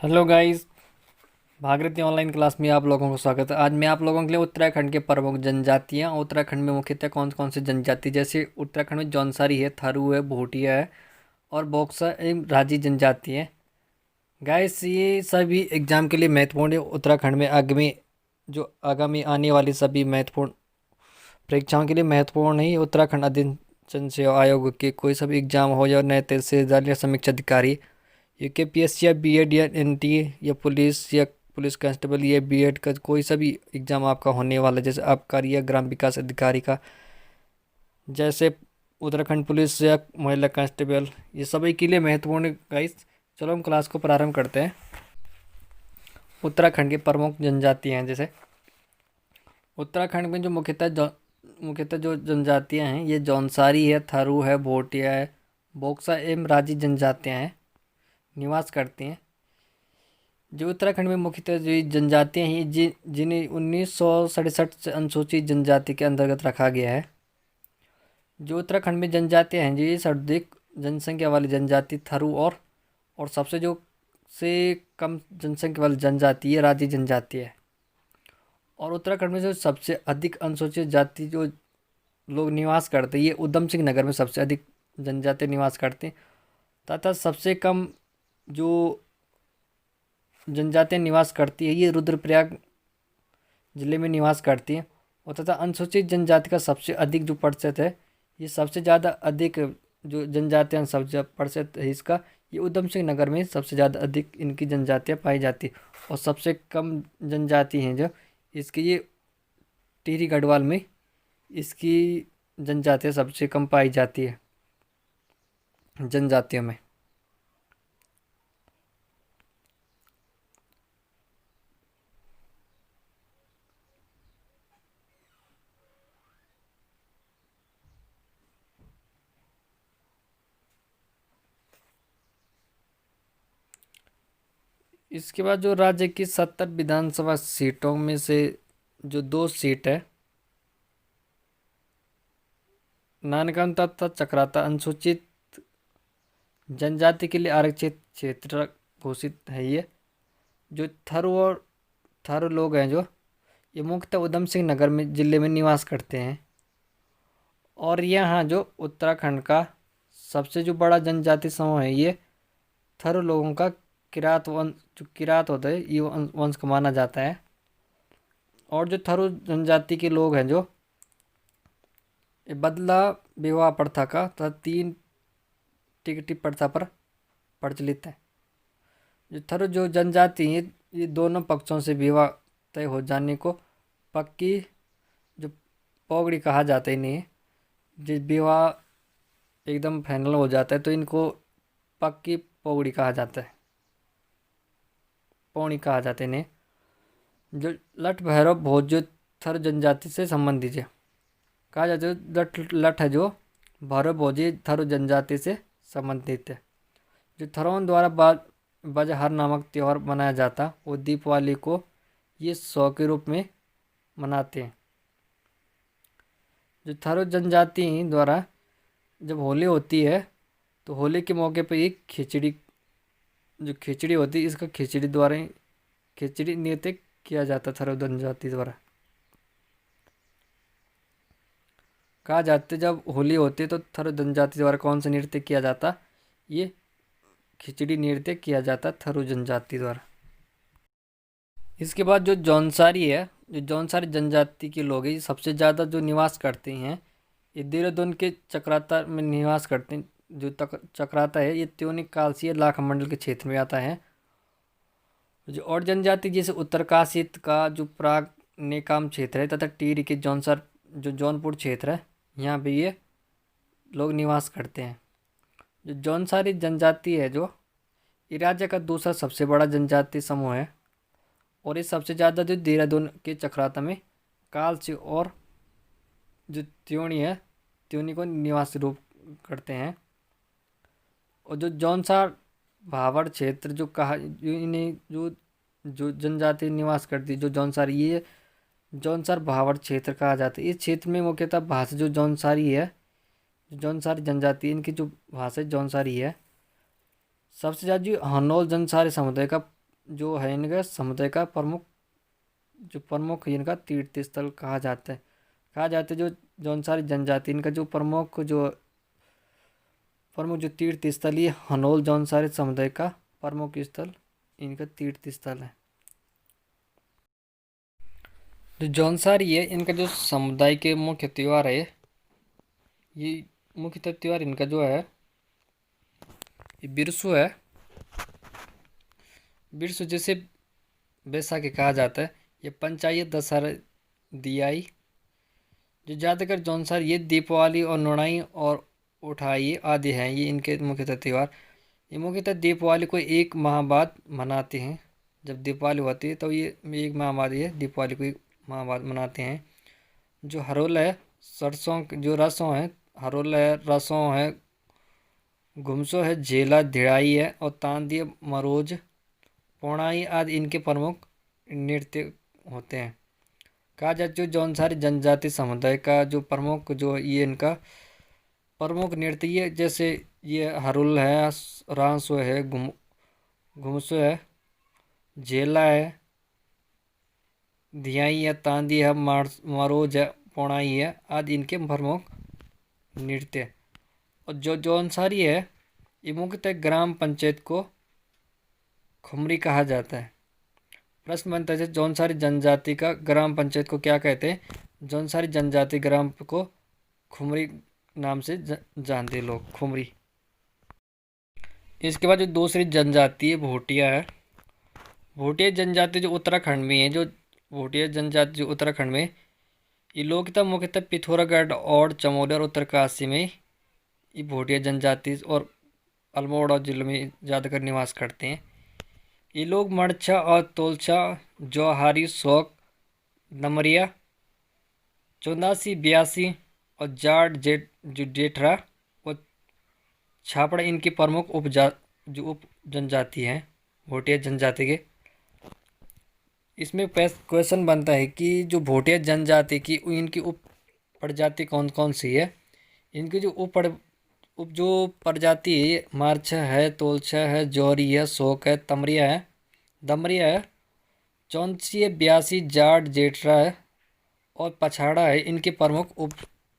Hello guys. Bhagirathi online class में आप लोगों को स्वागत है। आज मैं आप लोगों के लिए उत्तराखंड के प्रमुख जनजातियां, उत्तराखंड में मुख्यतः कौन कौन सी जनजाति, जैसे उत्तराखंड में जौनसारी है, थारू है, भोटिया है और बॉक्सा एवं राजी जनजाति है। गाइस, ये सभी एग्जाम के लिए महत्वपूर्ण है। उत्तराखंड में आगामी आने वाली सभी महत्वपूर्ण परीक्षाओं के लिए महत्वपूर्ण है। उत्तराखंड अधीन जन सेवा आयोग के कोई सभी एग्जाम हो या नए तहसीलदार या समीक्षा अधिकारी, यूकेपीएससी या बीएड या एनटीए या पुलिस कांस्टेबल या बीएड का कोई सा भी एग्ज़ाम आपका होने वाला है, जैसे आबकारी या ग्राम विकास अधिकारी का, जैसे उत्तराखंड पुलिस या महिला कांस्टेबल, ये सभी के लिए महत्वपूर्ण है गाइस। चलो हम क्लास को प्रारंभ करते हैं। उत्तराखंड की प्रमुख जनजातियाँ हैं, जैसे उत्तराखंड में जो मुख्यतः जो जनजातियाँ हैं, ये जौनसारी है, थारू है, भोटिया है, बोक्सा एवं राजी जनजातियाँ हैं, निवास करती हैं। जो उत्तराखंड में मुख्यतः जो जनजातियाँ हैं, जिन्हें 1967 से अनुसूचित जनजाति के अंतर्गत रखा गया है। जो उत्तराखंड में जनजातियाँ हैं, ये सर्वाधिक जनसंख्या वाली जनजाति थारू और सबसे जो से कम जनसंख्या वाली जनजाति ये राजी जनजाति है। और उत्तराखंड में जो सबसे अधिक अनुसूचित जाति जो लोग निवास करते हैं, ये उधम सिंह नगर में सबसे अधिक जनजाति निवास करते हैं, तथा सबसे कम जो जनजातियाँ निवास करती है, ये रुद्रप्रयाग जिले में निवास करती हैं। और तथा अनुसूचित जनजाति का सबसे अधिक जो प्रतिशत है, ये सबसे ज़्यादा अधिक जो जनजातियाँ सबसे प्रतिशत है इसका, ये उधम सिंह नगर में सबसे ज़्यादा अधिक इनकी जनजातियाँ पाई जाती है। और सबसे कम जनजाति हैं जो इसकी, ये टिहरी गढ़वाल में इसकी जनजातियाँ सबसे कम पाई जाती है जनजातियों में। इसके बाद जो राज्य की 70 विधानसभा सीटों में से जो 2 सीट है, नानकाना तथा चक्राता अनुसूचित जनजाति के लिए आरक्षित क्षेत्र घोषित है। ये जो थारू लोग हैं, जो ये मुख्यतः उधम सिंह नगर में जिले में निवास करते हैं। और यहाँ जो उत्तराखंड का सबसे जो बड़ा जनजाति समूह है, ये थारू लोगों का किरात वंश, जो किरात होता है, ये वंश को माना जाता है। और जो थारू जनजाति के लोग हैं, जो ये बदला विवाह प्रथा का तथा 3 टिकटी प्रथा पर प्रचलित है। जो थारू जो जनजाति है, ये दोनों पक्षों से विवाह तय हो जाने को पक्की जो पौगड़ी कहा जाता है इन्हें। जिस विवाह एकदम फाइनल हो जाता है तो इनको पक्की पौगड़ी कहा जाता है, पौनी कहा जाता है इन्हें। जो लठ भैरव भोज जो थर जनजाति से संबंधित है, कहा जाता है लठ है जो भैरव भोजी थर जनजाति से संबंधित है। जो थरों द्वारा बजहर नामक त्यौहार मनाया जाता, वो दीपावली को ये 100 के रूप में मनाते हैं। जो थारू जनजाति द्वारा जब होली होती है, तो होली के मौके पर एक खिचड़ी होती है, इसका खिचड़ी नृत्य किया जाता थारू जनजाति द्वारा। कहा जाता जब होली होती है तो थारू जनजाति द्वारा कौन सा नृत्य किया जाता, ये खिचड़ी नृत्य किया जाता थारू जनजाति द्वारा। इसके बाद जो जौनसारी है, जो जौनसारी जनजाति के लोग हैं, ये सबसे ज़्यादा जो निवास करते हैं, ये देहरादून के चक्राता में निवास करते हैं। जो चक्राता है, ये त्योनी कालसी लाख मंडल के क्षेत्र में आता है। जो और जनजाति जैसे उत्तरकाशित का जो प्राग नेकाम क्षेत्र है, तथा टिहरी के जौनपुर क्षेत्र है, यहाँ भी ये लोग निवास करते हैं। जो जौनसारी जनजाति है, जो ये राज्य का दूसरा सबसे बड़ा जनजाति समूह है। और ये सबसे ज़्यादा जो देहरादून के चक्राता में कालसी और जो त्योनी को निवासी रूप करते हैं। और जो जौनसार भावर क्षेत्र जो कहा, जो इन्हें जो जनजाति निवास करती है, जो जौनसारी, ये जौनसार भावर क्षेत्र कहा जाता है। इस क्षेत्र में मुख्यतः भाषा जो जौनसारी है, जो जौनसारी जनजाति, इनकी जो भाषा जौनसारी है। सबसे ज़्यादा जो हनोल जौनसारी समुदाय का जो है इनका समुदाय का प्रमुख इनका तीर्थ स्थल कहा जाता है जो जौन सारी जनजाति इनका जो प्रमुख जो तीर्थ स्थल ये हनोल जौन सारे समुदाय का प्रमुख स्थल इनका तीर्थ स्थल है। जो जौनसारी है इनका जो समुदाय के मुख्य त्यौहार है, ये मुख्य त्यौहार इनका जो है ये बिरसु है। बिरसु जैसे बैसाखी कहा जाता है, ये पंचायत दशहरा दियाई जो ज़्यादातर जौनसार ये दीपावली और नुणाई और उठाई आदि हैं, ये इनके मुख्यतः त्यौहार। ये मुख्यतः दीपावली को एक माह बाद मनाते हैं। जब दीपावली होती है तो ये एक माह बाद ये दीपावली को एक माह बाद मनाते हैं। जो हरोल है सरसों जो रसों है, हरोल है रसों है, घुमसो है, झेला धिड़ाई है और तांदिया मरोज पौड़ाई आदि इनके प्रमुख नृत्य होते हैं। कहा जाए जो जौनसारी जनजाति समुदाय का जो प्रमुख जो ये इनका प्रमुख नृत्य ये जैसे ये हरुल है, रांसो है, घुमसो है, झेला है, धियाई है, तांदी है, मरोज है, पौड़ाई है आदि इनके प्रमुख नृत्य। और जो जौनसारी है ये मुख्यतः ग्राम पंचायत को खुमरी कहा जाता है। प्रश्न बनता है जौनसारी जनजाति का ग्राम पंचायत को क्या कहते हैं? जौनसारी जनजाति ग्राम को खुमरी नाम से जानते लोग, खुमरी। इसके बाद जो दूसरी जनजाति है भोटिया है। भोटिया जनजाति जो उत्तराखंड में है, जो भोटिया जनजाति जो उत्तराखंड में ये लोग मुख्यतः पिथौरागढ़ और चमोली और उत्तरकाशी में ये भोटिया जनजाति और अल्मोड़ा जिले में ज़्यादातर निवास करते हैं। ये लोग मड़छा और तोलछा, जौहारी, शौक, नमरिया, चौंदासी, ब्यासी और जाट जेठरा और छापड़ा इनकी प्रमुख उप जनजाति हैं भोटिया जनजाति के। इसमें क्वेश्चन बनता है कि जो भोटिया जनजाति की इनकी उप प्रजाति कौन कौन सी है? इनकी जो जो प्रजाति है मारछा है, तोलछा है, जौहरी है, शोक है, तमरिया है, दमरिया है, चौंसी है, ब्यासी, जाट जेठरा है और पछाड़ा है इनकी प्रमुख उप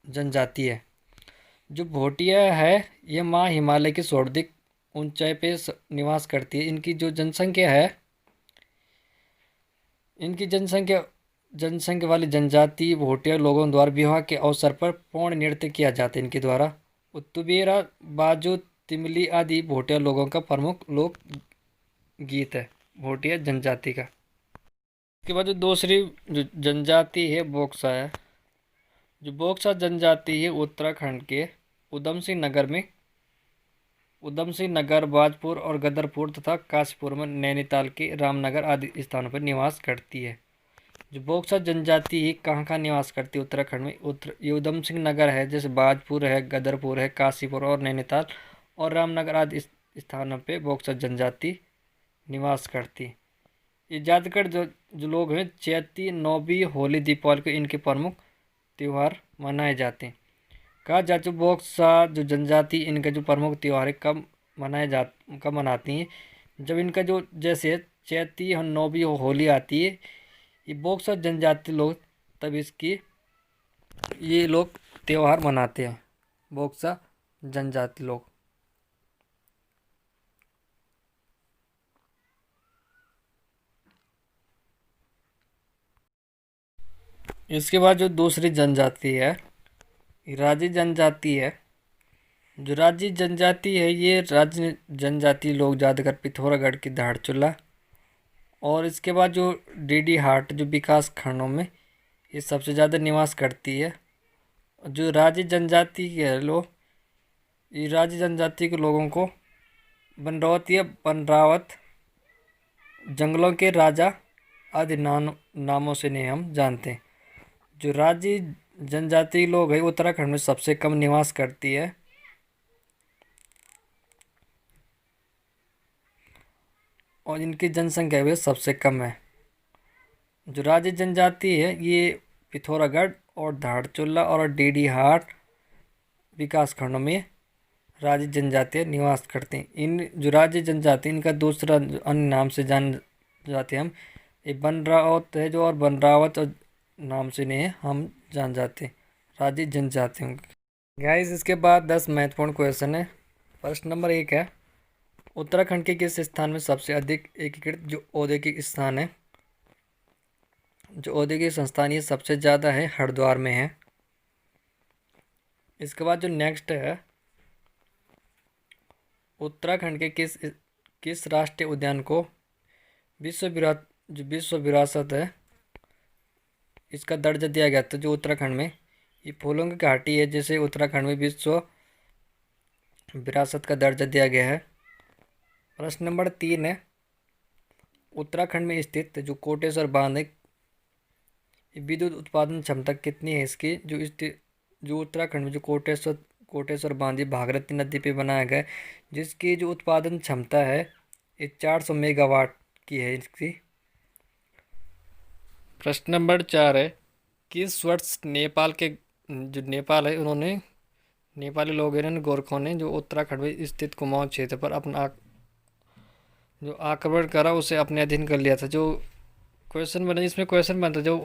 जनजाति है। जो भोटिया है ये माँ हिमालय की सर्वाधिक ऊंचाई पे निवास करती है। इनकी जो जनसंख्या है, इनकी जनसंख्या वाली जनजाति भोटिया लोगों द्वारा विवाह के अवसर पर पूर्ण नृत्य किया जाता है इनके द्वारा। उत्तुबेरा, बाजो, तिमली आदि भोटिया लोगों का प्रमुख लोक गीत है भोटिया जनजाति का। इसके बाद जो दूसरी जो जनजाति है बोक्सा है। जो बोक्सा जनजाति है उत्तराखंड के उधम सिंह नगर, बाजपुर और गदरपुर तथा काशीपुर में नैनीताल के रामनगर आदि स्थानों पर निवास करती है। जो बोक्सा जनजाति कहाँ कहाँ निवास करती है उत्तराखंड में? ये उधम सिंह नगर है, जैसे बाजपुर है, गदरपुर है, काशीपुर और नैनीताल और रामनगर आदि स्थानों पे बोक्सा जनजाति निवास करती है। ये ज़्यादातर जो लोग हैं चैती, नौबी, होली, दीपावली को इनके प्रमुख त्यौहार मनाए जाते हैं। कहा जाए जो बोक्सा जो जनजाति इनका जो प्रमुख त्यौहार है कब मनाती हैं? जब इनका जो जैसे चैती और नौबी होली आती है, ये बोक्सा जनजाति लोग तब ये लोग त्यौहार मनाते हैं, बोक्सा जनजाति लोग। इसके बाद जो दूसरी जनजाति है राजी जनजाति है। जो राजी जनजाति है ये राजी जनजाति लोग ज़्यादातर पिथौरागढ़ की धारचूला और इसके बाद जो डीडी हाट जो विकास खंडों में ये सबसे ज़्यादा निवास करती है। जो राजी जनजाति के लोग ये राजी जनजाति के लोगों को बनरौती या बनरावत, जंगलों के राजा आदि नामों से नहीं हम जानते हैं। जो राजी जनजाति लोग है उत्तराखंड में सबसे कम निवास करती है और इनकी जनसंख्या भी सबसे कम है। जो राजी जनजाति है ये पिथौरागढ़ और धारचूला और डीडी हाट विकास खंडों में राजी जनजाति निवास करते हैं। इन जो राजी जनजाति इनका दूसरा अन्य नाम से जाते हैं हम। ये बन रावत है जो, और बन रावत और नाम से नहीं है हम जान जाते हैं राजी जनजातियों। गाइस इसके बाद 10 महत्वपूर्ण क्वेश्चन है। प्रश्न नंबर 1 है, उत्तराखंड के किस स्थान में सबसे अधिक एकीकृत जो औद्योगिक स्थान है, जो औद्योगिक संस्थान, ये सबसे ज़्यादा है हरिद्वार में है। इसके बाद जो नेक्स्ट है, उत्तराखंड के किस राष्ट्रीय उद्यान को विश्व विरासत है इसका दर्जा दिया गया था। जो उत्तराखंड में ये फूलों की घाटी है, जिसे उत्तराखंड में विश्व विरासत का दर्जा दिया गया है। प्रश्न नंबर 3 है, उत्तराखंड में स्थित जो कोटेश्वर बांध है, विद्युत उत्पादन क्षमता कितनी है इसकी। जो उत्तराखंड में जो कोटेश्वर बांध ये भागीरथी नदी पे बनाया गया है, जिसकी जो उत्पादन क्षमता है ये 400 मेगावाट की है इसकी। प्रश्न नंबर 4 है, किस वर्ष नेपाल के जो नेपाल है उन्होंने नेपाली लोग इन्होंने गोरखों ने जो उत्तराखंड में स्थित कुमाऊं क्षेत्र पर अपना जो आक्रमण करा उसे अपने अधीन कर लिया था। जो क्वेश्चन बना, इसमें क्वेश्चन बनता जो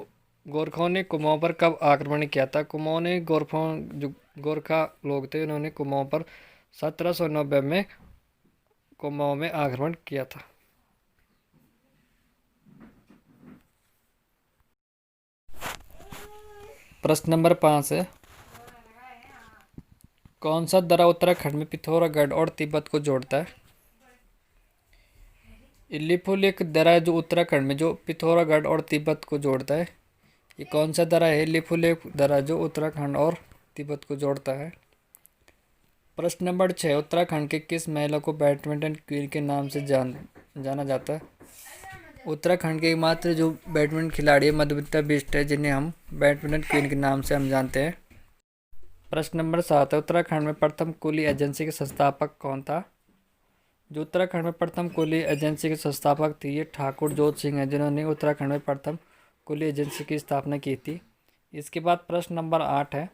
गोरखों ने कुमाऊं पर कब आक्रमण किया था। कुमाऊं ने जो गोरखा लोग थे उन्होंने कुमाऊं पर 1790 में कुमाऊं में आक्रमण किया था। प्रश्न नंबर 5 है, कौन सा दर्रा उत्तराखंड में पिथौरागढ़ और तिब्बत को जोड़ता है। लिपुलेख दर्रा है जो उत्तराखंड में जो पिथौरागढ़ और तिब्बत को जोड़ता है। ये कौन सा दर्रा है, लिपुलेख दर्रा जो उत्तराखंड और तिब्बत को जोड़ता है। प्रश्न नंबर 6, उत्तराखंड के किस महिला को बैडमिंटन क्वीन के नाम से जाना जाता है। उत्तराखंड के एकमात्र जो बैडमिंटन खिलाड़ी है मधुमिता बिष्ट है, जिन्हें हम बैडमिंटन क्वीन के नाम से हम जानते हैं। प्रश्न नंबर 7 है, उत्तराखंड में प्रथम कुली एजेंसी के संस्थापक कौन था। जो उत्तराखंड में प्रथम कुली एजेंसी के संस्थापक थे ये ठाकुर जोत सिंह है, जिन्होंने उत्तराखंड में प्रथम कुली एजेंसी की स्थापना की थी। इसके बाद प्रश्न नंबर 8 है,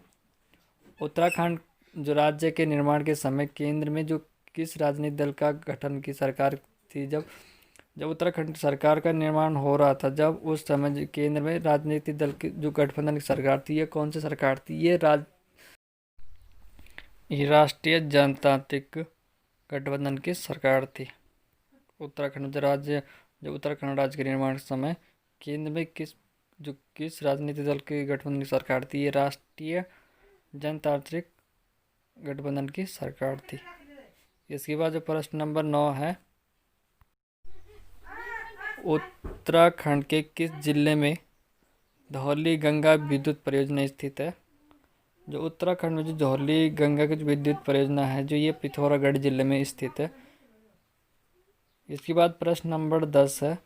उत्तराखंड जो राज्य के निर्माण के समय केंद्र में जो किस राजनीतिक दल का गठन की सरकार थी। जब उत्तराखंड सरकार का निर्माण हो रहा था, जब उस समय केंद्र में राजनीतिक दल की जो गठबंधन की सरकार थी, ये कौन सी सरकार थी। ये राष्ट्रीय जनतांत्रिक गठबंधन की सरकार थी। उत्तराखंड उत्तराखंड राज्य के निर्माण के समय केंद्र में किस राजनीतिक दल की गठबंधन की सरकार थी। ये राष्ट्रीय जनतांत्रिक गठबंधन की सरकार थी। इसके बाद जो प्रश्न नंबर 9 है, उत्तराखंड के किस जिले में धौली गंगा विद्युत परियोजना स्थित है। जो उत्तराखंड में जो धौली गंगा की विद्युत परियोजना है जो ये पिथौरागढ़ जिले में स्थित है। इसके बाद प्रश्न नंबर 10 है,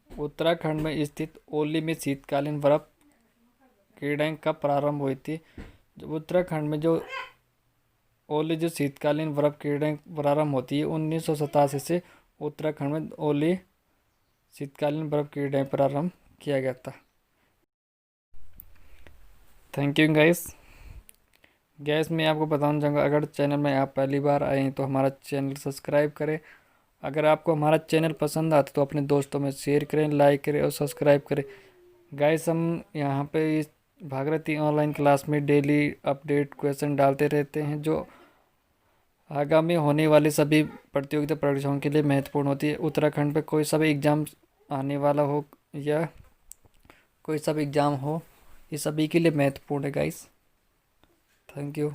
उत्तराखंड में स्थित ओली में शीतकालीन बर्फ क्रीडाएं कब प्रारंभ हुई थी। जो उत्तराखंड में जो ओली जो शीतकालीन बर्फ क्रीडाएं प्रारंभ होती है 1987 से उत्तराखंड में ओली शीतकालीन बर्फ क्रीडाएं प्रारंभ किया गया था। Thank you guys. मैं आपको बताना चाहूँगा, अगर चैनल में आप पहली बार आए हैं तो हमारा चैनल सब्सक्राइब करें। अगर आपको हमारा चैनल पसंद आता तो अपने दोस्तों में शेयर करें, लाइक करें और सब्सक्राइब करें। गाइस हम यहाँ पे इस भागीरथी ऑनलाइन क्लास में डेली अपडेट क्वेश्चन डालते रहते हैं, जो आगामी होने वाली सभी प्रतियोगिता परीक्षाओं के लिए महत्वपूर्ण होती है। उत्तराखंड पे कोई सा भी एग्ज़ाम आने वाला हो या कोई सा भी एग्ज़ाम हो, ये सभी के लिए महत्वपूर्ण है गाइस। Thank you.